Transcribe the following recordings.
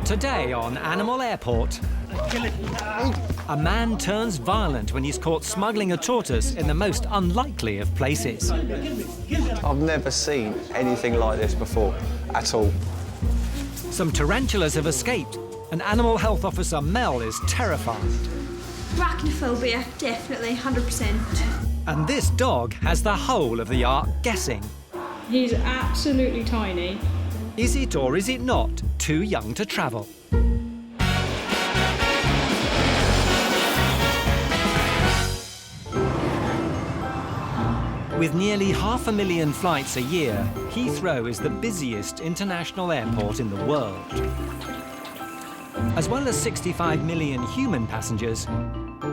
Today on Animal Airport, a man turns violent when he's caught smuggling a tortoise in the most unlikely of places. I've never seen anything like this before, at all. Some tarantulas have escaped, and Animal Health Officer Mel is terrified. Arachnophobia, definitely, 100%. And this dog has the whole of the ark guessing. He's absolutely tiny. Is it or is it not too young to travel? With nearly 500,000 flights a year, Heathrow is the busiest international airport in the world. As well as 65 million human passengers,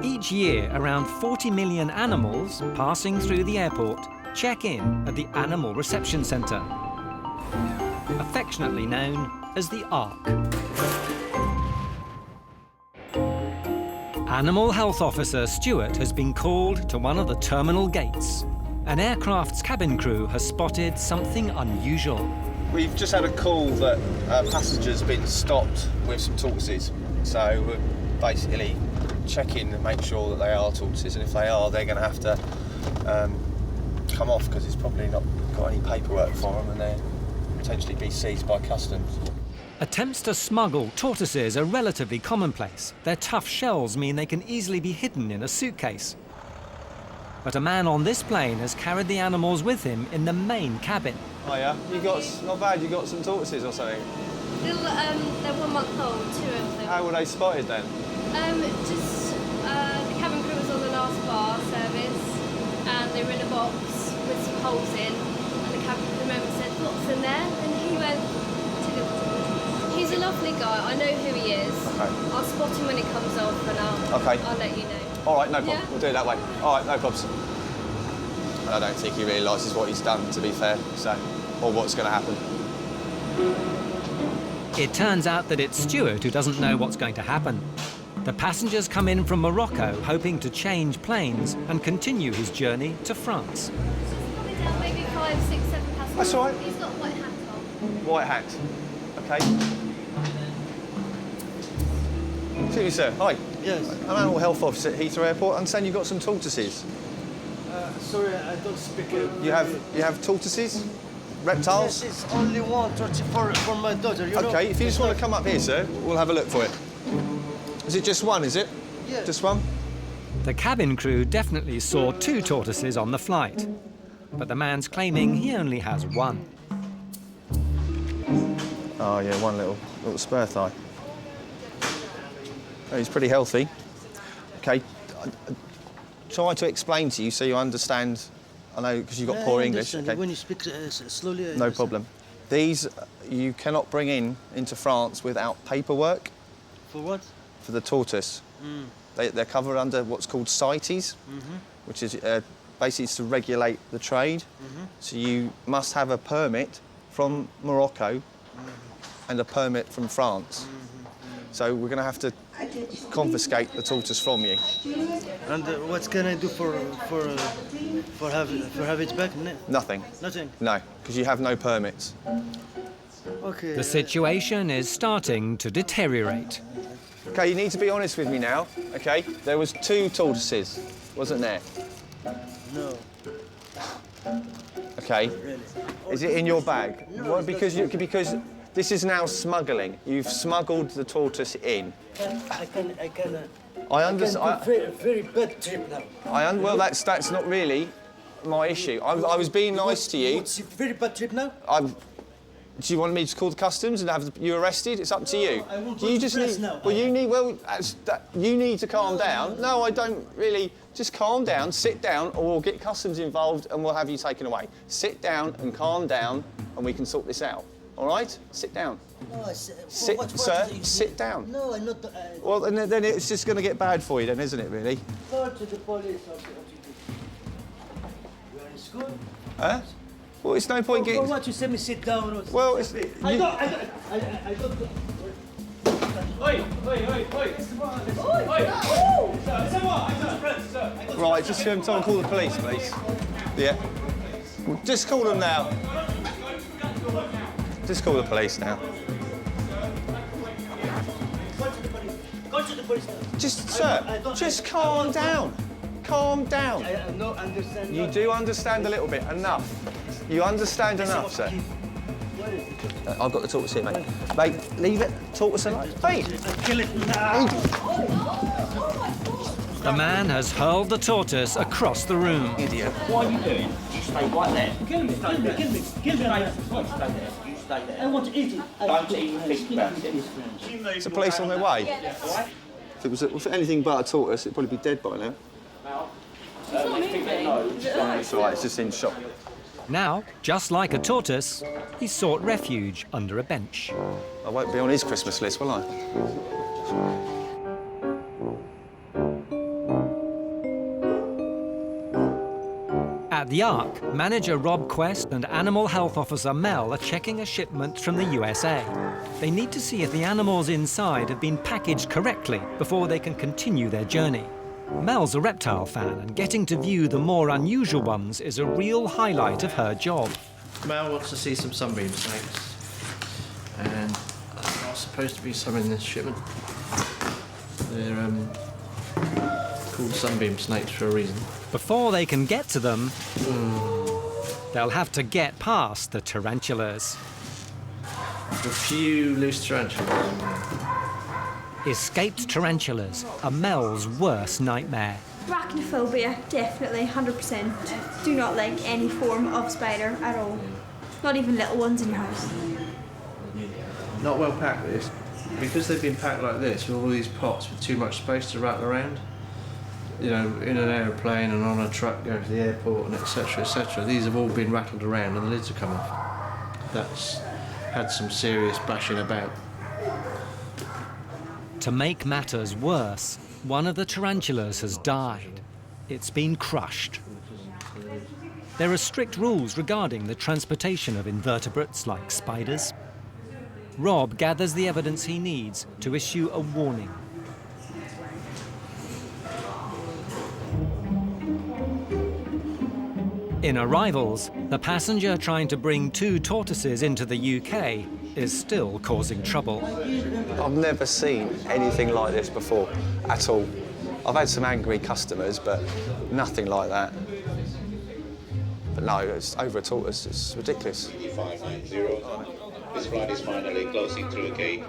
each year around 40 million animals passing through the airport check in at the Animal Reception Centre, affectionately known as the Ark. Animal Health Officer Stuart has been called to one of the terminal gates. An aircraft's cabin crew has spotted something unusual. We've just had a call that a passenger's been stopped with some tortoises. So we're basically checking to make sure that they are tortoises, and if they are, they're going to have to come off because it's probably not got any paperwork for them, and they'll potentially be seized by customs. Attempts to smuggle tortoises are relatively commonplace. Their tough shells mean they can easily be hidden in a suitcase. But a man on this plane has carried the animals with him in the main cabin. Oh yeah, not bad. You got some tortoises or something. They're 1 month old, 2 of them. How were they spotted then? The cabin crew was on the last bar service, and they were in a box with some holes in, and the cabin crew member said, "What's in there?" And he went, "Tiddle." He's a lovely guy. I know who he is. Okay. I'll spot him when he comes off, and I'll let you know. All right, no problem. Yeah? We'll do it that way. All right, no problems. And I don't think he realises what he's done, to be fair, so, or what's going to happen. It turns out that it's Stuart who doesn't know what's going to happen. The passengers come in from Morocco hoping to change planes and continue his journey to France. Probably down maybe 5, 6, 7 passengers. That's all right. He's got white hat on. White hat. OK. Excuse me, sir. Hi. Yes. I'm Animal Health Officer at Heathrow Airport. I understand you've got some tortoises. Sorry, I don't speak. You have tortoises? Reptiles? Yes, it's only one tortoise for my daughter, you know? OK, if you just want to come up here, sir, we'll have a look for it. Is it just one, is it? Yeah. Just one? The cabin crew definitely saw 2 tortoises on the flight, but the man's claiming he only has 1. Oh, yeah, one little spur thigh. Oh, he's pretty healthy. OK. Try to explain to you so you understand. I know, because you've got poor English. Okay. When you speak slowly, I No understand. problem. These you cannot bring into France without paperwork. For what? For the tortoise. They're covered under what's called CITES, which is basically to regulate the trade. So you must have a permit from Morocco and a permit from France. So we're going to have to confiscate the tortoise from you. And what can I do for have it back? Nothing. Nothing. No, because you have no permits. Okay. The situation is starting to deteriorate. OK, you need to be honest with me now, OK? There was 2 tortoises, wasn't there? No. OK. Really. Is it in your bag? No, Well, it's because not. because this is now smuggling. You've smuggled the tortoise in. I can. I I understand. can do very bad trip now. Well, that's not really my issue. I was being nice to you. What's a very bad trip now? Do you want me to call the customs and have you arrested? It's up to you. I won't Do go you to just press need? now. Well, you need to calm down. No, I don't really. Just calm down, sit down, or we'll get customs involved and we'll have you taken away. Sit down and calm down, and we can sort this out. All right? Sit down. No, Sir, sit down. No, I'm not. Well, then it's just going to get bad for you, then, isn't it? Really? Go to the police. You are in school. Huh? Well, it's no point For getting. what you say me sit down? Or Well, it's. I don't. Oi, it's the one. Right, just someone call the police, please. Yeah. Just call them now. Just call the police now. to the police. Just, sir, just calm down. Calm down. I no understand. You do understand a little bit. Enough. You understand enough, sir. I've got the tortoise here, mate. Mate, leave it. Tortoise alive. Hey! Kill it now. The man has hurled the tortoise across the room. Idiot. What are you doing? You stay right there. Kill me. Kill me. Kill me. Kill me. You stay there. You stay there. I want to eat it. Don't even think about it. Is the police on their way? If it was anything but a tortoise, it'd probably be dead by now. It's all right, it's just in shock. Now, just like a tortoise, he sought refuge under a bench. I won't be on his Christmas list, will I? At the Ark, manager Rob Quest and animal health officer Mel are checking a shipment from the USA. They need to see if the animals inside have been packaged correctly before they can continue their journey. Mel's a reptile fan, and getting to view the more unusual ones is a real highlight of her job. Mel wants to see some sunbeam snakes, and there's supposed to be some in this shipment. They're called sunbeam snakes for a reason. Before they can get to them, they'll have to get past the tarantulas. A few loose tarantulas. Escaped tarantulas are Mel's worst nightmare. Arachnophobia, definitely, 100%. Do not like any form of spider at all. Not even little ones in your house. Not well packed, this. Because they've been packed like this, with all these pots with too much space to rattle around, you know, in an aeroplane and on a truck going to the airport and etc., etc., these have all been rattled around and the lids have come off. That's had some serious bashing about. To make matters worse, one of the tarantulas has died. It's been crushed. There are strict rules regarding the transportation of invertebrates like spiders. Rob gathers the evidence he needs to issue a warning. In Arrivals, the passenger trying to bring 2 tortoises into the UK is still causing trouble. I've never seen anything like this before, at all. I've had some angry customers, but nothing like that. But no, it's over a tortoise, it's ridiculous. 590. This flight is finally closing through gate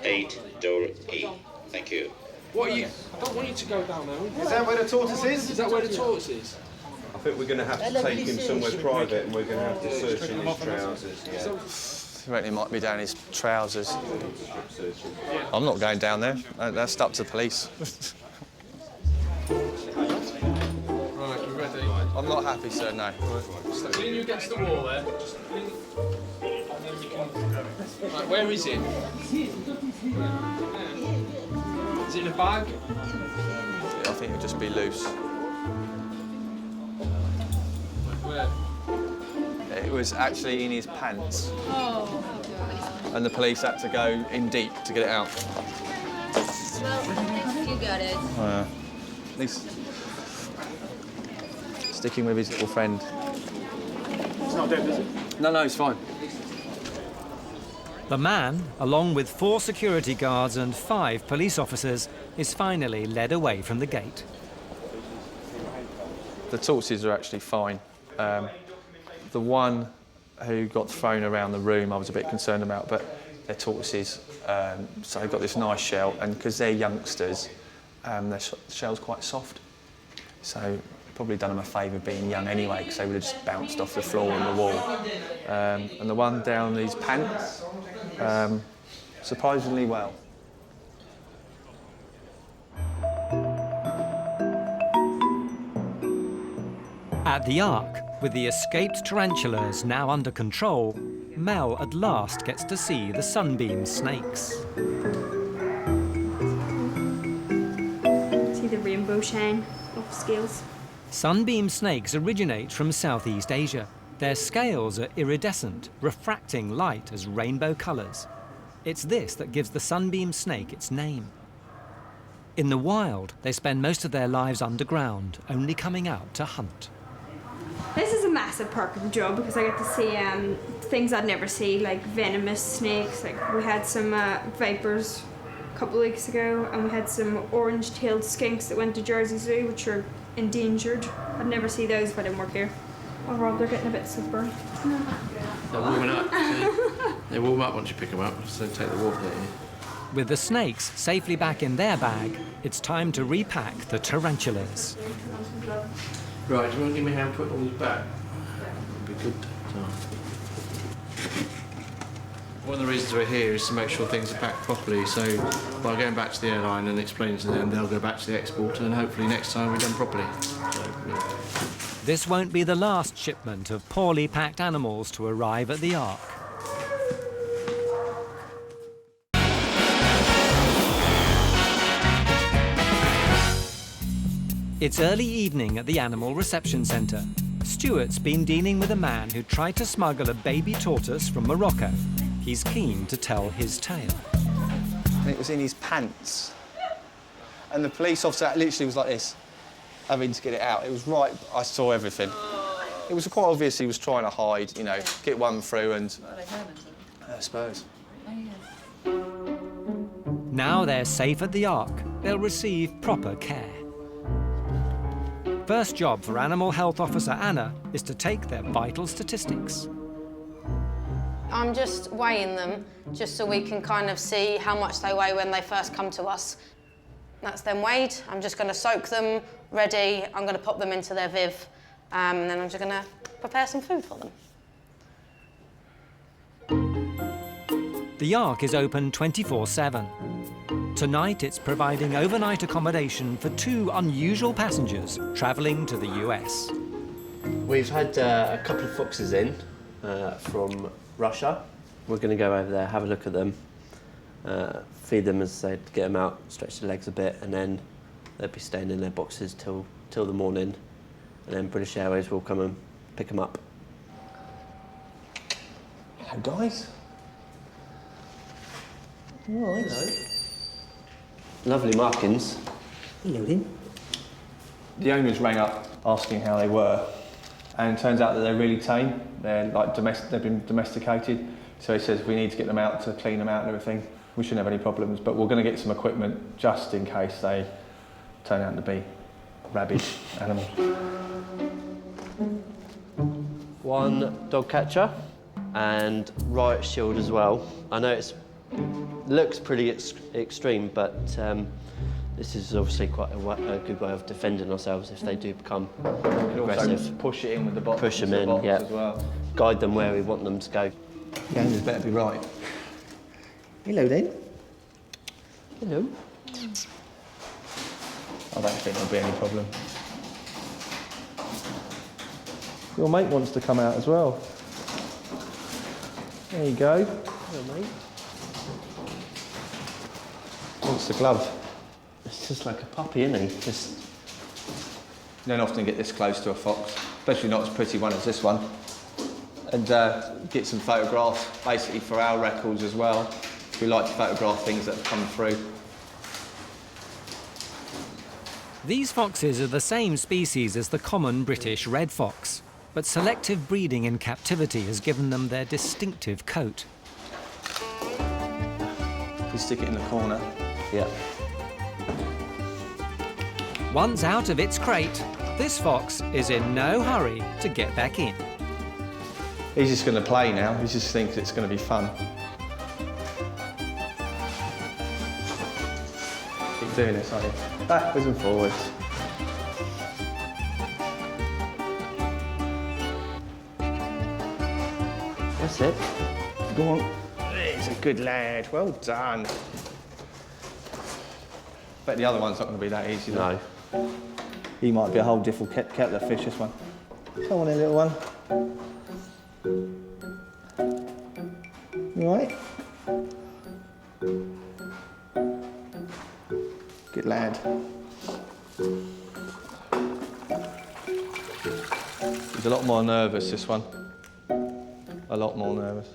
8, door E. Thank you. What are you? I don't want you to go down there. Is that where the tortoise is? Is that where the tortoise is? I think we're going to have to take him somewhere private and we're going to have to search in his trousers. Yeah. I reckon he might be down his trousers. I'm not going down there. That's up to the police. Right, you ready? I'm not happy, sir, no. Right. Lean you against the wall there. Just lean. And then we can... Right, where is it? Is it in a bag? I think it'll just be loose. Where? It was actually in his pants. Oh. And the police had to go in deep to get it out. Well, at least you got it. At least sticking with his little friend. It's not dead, is it? No, it's fine. The man, along with 4 security guards and 5 police officers, is finally led away from the gate. The tortoises are actually fine. The one who got thrown around the room I was a bit concerned about, but they're tortoises, so they've got this nice shell, and because they're youngsters, their shell's quite soft. So probably done them a favour being young anyway, because they would have just bounced off the floor and the wall. And the one down these pants, surprisingly well. At the Ark, with the escaped tarantulas now under control, Mel at last gets to see the Sunbeam snakes. See the rainbow shine of scales. Sunbeam snakes originate from Southeast Asia. Their scales are iridescent, refracting light as rainbow colours. It's this that gives the sunbeam snake its name. In the wild, they spend most of their lives underground, only coming out to hunt. This is a massive perk of the job because I get to see things I'd never see, like venomous snakes. Like we had some vipers couple of weeks ago, and we had some orange-tailed skinks that went to Jersey Zoo, which are endangered. I'd never see those if I didn't work here. Oh Rob, they're getting a bit slippery. They're warming up. They warm up once you pick them up, so they take the water in. With the snakes safely back in their bag, it's time to repack the tarantulas. Right, do you want to give me a hand putting all these back? That'd be good. One of the reasons we're here is to make sure things are packed properly, so by going back to the airline and explaining to them, they'll go back to the exporter, and hopefully next time we've done properly. So, yeah. This won't be the last shipment of poorly packed animals to arrive at the Ark. It's early evening at the Animal Reception Centre. Stuart's been dealing with a man who tried to smuggle a baby tortoise from Morocco. He's keen to tell his tale. And it was in his pants. And the police officer literally was like this, having to get it out. It was right, I saw everything. It was quite obvious he was trying to hide, you know, get one through and... I suppose. Now they're safe at the Ark, they'll receive proper care. First job for Animal Health Officer Anna is to take their vital statistics. I'm just weighing them, just so we can kind of see how much they weigh when they first come to us. That's them weighed. I'm just going to soak them, ready. I'm going to pop them into their viv, and then I'm just going to prepare some food for them. The Ark is open 24/7. Tonight it's providing overnight accommodation for 2 unusual passengers travelling to the US. We've had a couple of foxes in from Russia. We're going to go over there, have a look at them, feed them, as I said, get them out, stretch their legs a bit, and then they'll be staying in their boxes till the morning, and then British Airways will come and pick them up. Hello, guys. All right. Hello. Lovely markings. Hello, then. The owners rang up asking how they were, and it turns out that they're really tame. They're like they've been domesticated. So he says we need to get them out to clean them out and everything. We shouldn't have any problems, but we're going to get some equipment just in case they turn out to be rabid animals. One dog catcher and riot shield as well. I know it looks pretty extreme, but this is obviously quite a good way of defending ourselves if they do become aggressive. Also push it in with the box. Push them in, yeah. As well. Guide them where we want them to go. The owners better be right. Hello, then. Hello. I don't think there'll be any problem. Your mate wants to come out as well. There you go. Hello, mate. Wants the glove. It's just like a puppy, isn't he? Just... You don't often get this close to a fox, especially not as pretty one as this one. And get some photographs, basically for our records as well. We like to photograph things that have come through. These foxes are the same species as the common British red fox, but selective breeding in captivity has given them their distinctive coat. If we stick it in the corner. Yeah. Once out of its crate, this fox is in no hurry to get back in. He's just going to play now. He just thinks it's going to be fun. Keep doing this, aren't you? Backwards and forwards. That's it. Go on. He's a good lad. Well done. Bet the other one's not going to be that easy, though. No. He might be a whole different kettle of fish, this one. Come on then, little one. You all right? Good lad. He's a lot more nervous, this one. A lot more nervous.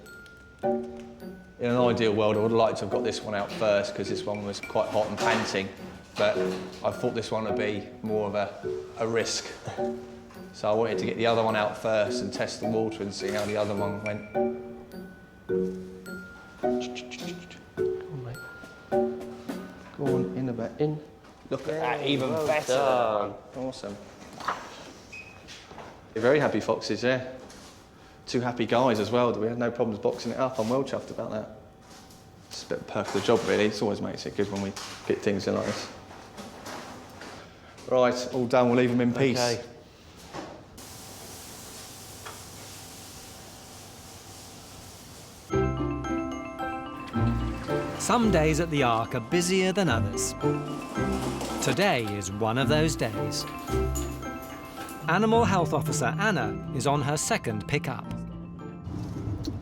In an ideal world, I would like to have got this one out first because this one was quite hot and panting, but I thought this one would be more of a risk. So I wanted to get the other one out first and test the water and see how the other one went. Go on, in a bit, in. Look at that, even better. done. Awesome. You're very happy foxes, yeah. 2 happy guys as well. We had no problems boxing it up. I'm well chuffed about that. It's a bit of a perk of the job, really. It always makes it good when we get things in like this. Right, all done. We'll leave them in peace. Okay. Some days at the Ark are busier than others. Today is one of those days. Animal Health Officer Anna is on her second pickup.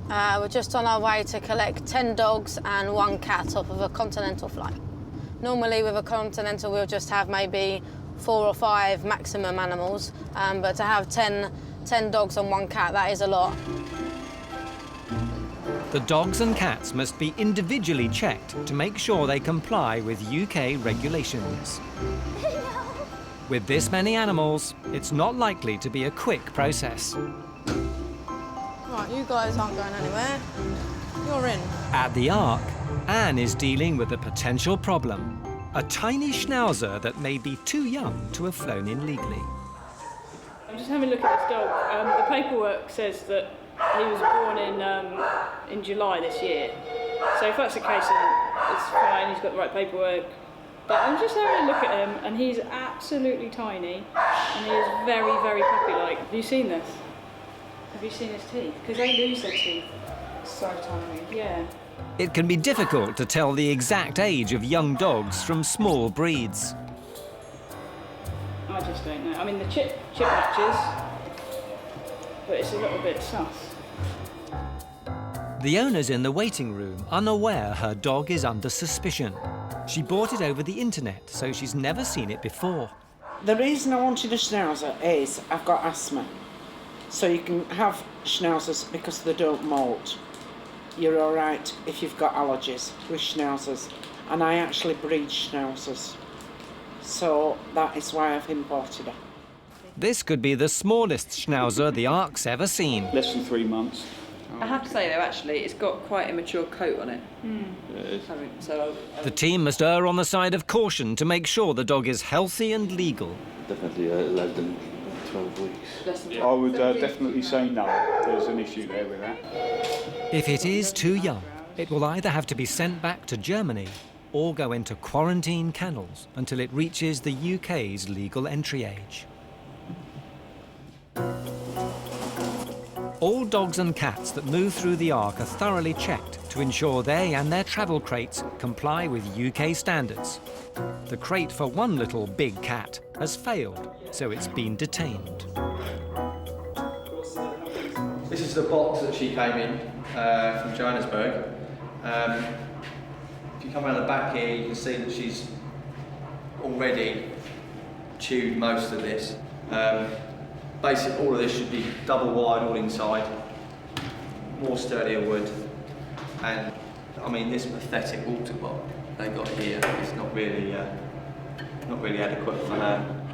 We're just on our way to collect 10 dogs and 1 cat off of a continental flight. Normally with a continental we'll just have maybe 4 or 5 maximum animals, but to have 10 dogs and 1 cat, that is a lot. The dogs and cats must be individually checked to make sure they comply with UK regulations. With this many animals, it's not likely to be a quick process. Right, you guys aren't going anywhere. You're in. At the Ark, Anne is dealing with a potential problem. A tiny schnauzer that may be too young to have flown in legally. I'm just having a look at this dog. The paperwork says that he was born in July this year. So if that's the case, then it's fine, he's got the right paperwork. But I'm just having a look at him, and he's absolutely tiny, and he is very, very puppy-like. Have you seen this? Have you seen his teeth? Because they lose their teeth. So tiny. Yeah. It can be difficult to tell the exact age of young dogs from small breeds. I just don't know. I mean, the chip matches, but it's a little bit sus. The owner's in the waiting room, unaware her dog is under suspicion. She bought it over the internet, so she's never seen it before. The reason I wanted a schnauzer is I've got asthma. So you can have schnauzers because they don't molt. You're all right if you've got allergies with schnauzers. And I actually breed schnauzers. So that is why I've imported her. This could be the smallest schnauzer the Ark's ever seen. Less than 3 months. I have to say though, actually, it's got quite a mature coat on it. So, The team must err on the side of caution to make sure the dog is healthy and legal. Definitely less than 12 weeks. I would definitely say no. There's an issue there with that. If it is too young, it will either have to be sent back to Germany or go into quarantine kennels until it reaches the UK's legal entry age. All dogs and cats that move through the Ark are thoroughly checked to ensure they and their travel crates comply with UK standards. The crate for one little big cat has failed, so it's been detained. This is the box that she came in from Johannesburg. If you come around the back here, you can see that she's already chewed most of this. Basically, all of this should be double wide, all inside, more sturdier wood, and I mean this pathetic water bottle they got here is not really adequate for her.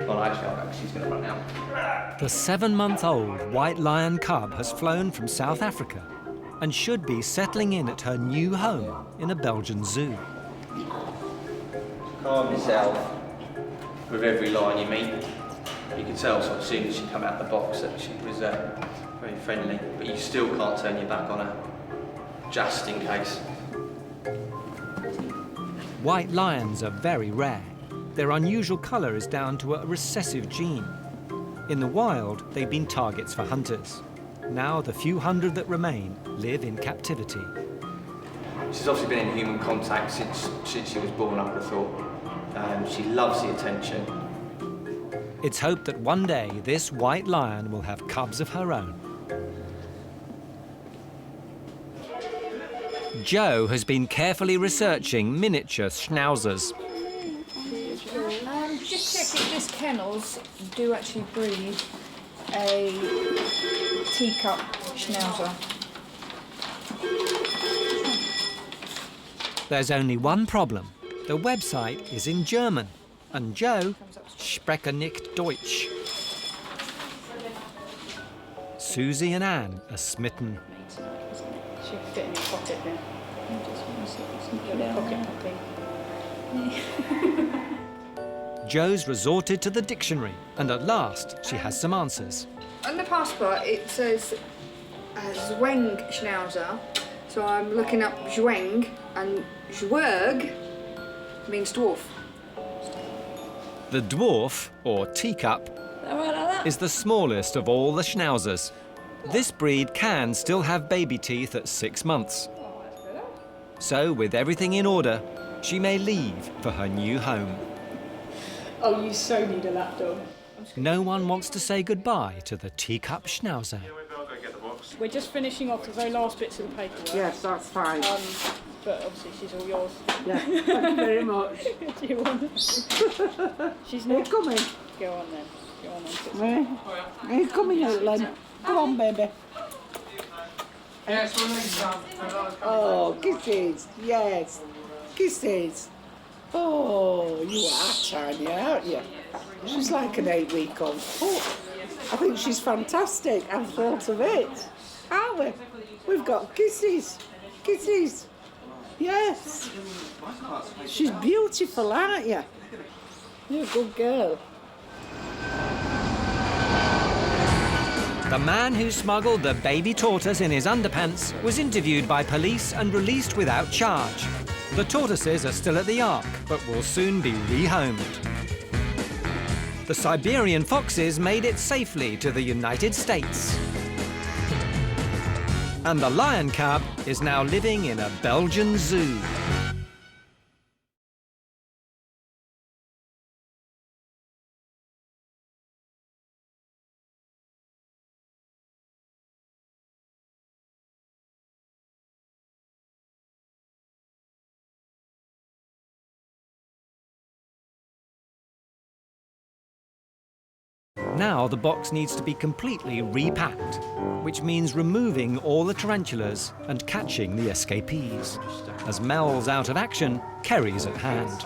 Well, actually, she's going to run out. The 7-month-old white lion cub has flown from South Africa and should be settling in at her new home in a Belgian zoo. Calm yourself with every lion you meet. You can tell sort of soon as she come out the box that she was very friendly, but you still can't turn your back on her, just in case. White lions are very rare. Their unusual colour is down to a recessive gene. In the wild, they've been targets for hunters. Now the few hundred that remain live in captivity. She's obviously been in human contact since she was born, I would have thought. She loves the attention. It's hoped that one day this white lion will have cubs of her own. Joe has been carefully researching miniature schnauzers. Just checking this kennels do actually breed a teacup schnauzer. There's only one problem. The website is in German, and Joe spreche nicht Deutsch. Susie and Anne are smitten. She'll fit in your pocket then. Joe's resorted to the dictionary, and at last she has some answers. On the passport it says Zweng Schnauzer, so I'm looking up Zweng, and Zwerg means dwarf. The dwarf, or teacup, is the smallest of all the schnauzers. This breed can still have baby teeth at 6 months. So, with everything in order, she may leave for her new home. Oh, you so need a lap dog. No one wants to say goodbye to the teacup schnauzer. We're just finishing off the very last bits of the paperwork. Yes, that's fine. But obviously she's all yours. Yeah, thank you very much. Do you want She's not coming. Go on then. Go on then. He's coming out, Len. Come on, baby. Oh, kisses. Yes. Kisses. Oh, you are tiny, aren't you? She's like an 8-week-old. Oh, I think she's fantastic. I've thought of it. Aren't we? We've got kisses. Kisses. Yes. She's beautiful, aren't you? You're a good girl. The man who smuggled the baby tortoise in his underpants was interviewed by police and released without charge. The tortoises are still at the Ark, but will soon be rehomed. The Siberian foxes made it safely to the United States. And the lion cub is now living in a Belgian zoo. Now the box needs to be completely repacked, which means removing all the tarantulas and catching the escapees. As Mel's out of action, Kerry's at hand.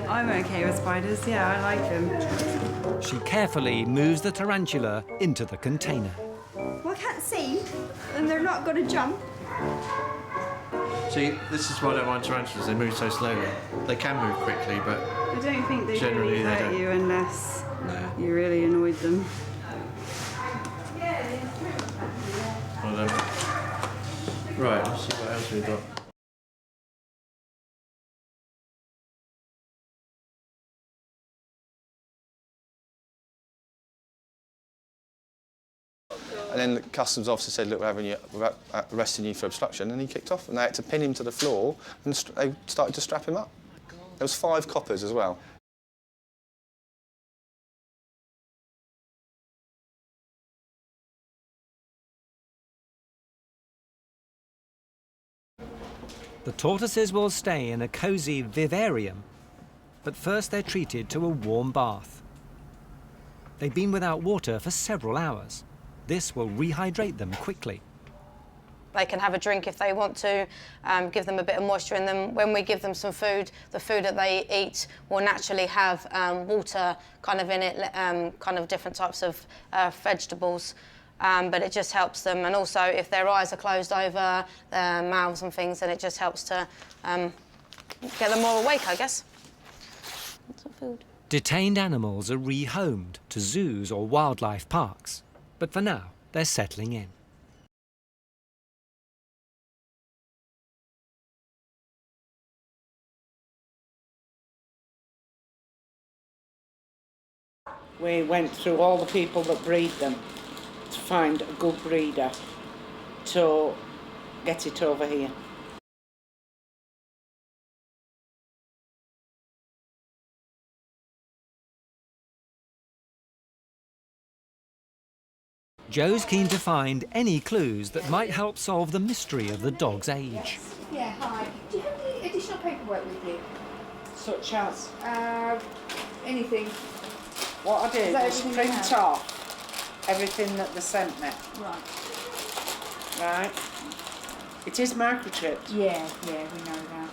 I'm okay with spiders, yeah, I like them. She carefully moves the tarantula into the container. Well, I can't see, and they're not going to jump. See, this is why I don't mind tarantulas. They move so slowly. They can move quickly, but I don't think they generally really they hurt don't. you unless you really annoyed them. Well done. Right, let's see what else we've got. And then the customs officer said, look, we're arresting you for obstruction, and he kicked off, and they had to pin him to the floor, and they started to strap him up. There was 5 coppers as well. The tortoises will stay in a cosy vivarium, but first they're treated to a warm bath. They've been without water for several hours. This will rehydrate them quickly. They can have a drink if they want to, give them a bit of moisture in them. When we give them some food, the food that they eat will naturally have water kind of in it, kind of different types of vegetables. But it just helps them. And also, if their eyes are closed over, their mouths and things, then it just helps to get them more awake, I guess. Some food. Detained animals are rehomed to zoos or wildlife parks. But for now, they're settling in. We went through all the people that breed them to find a good breeder to get it over here. Joe's keen to find any clues that might help solve the mystery of the dog's age. Yeah, hi. Do you have any additional paperwork with you? Such as? Anything. What I did Is that was everything you print have? off everything that they sent me. Right. Right? It is microchipped. Yeah, we know that.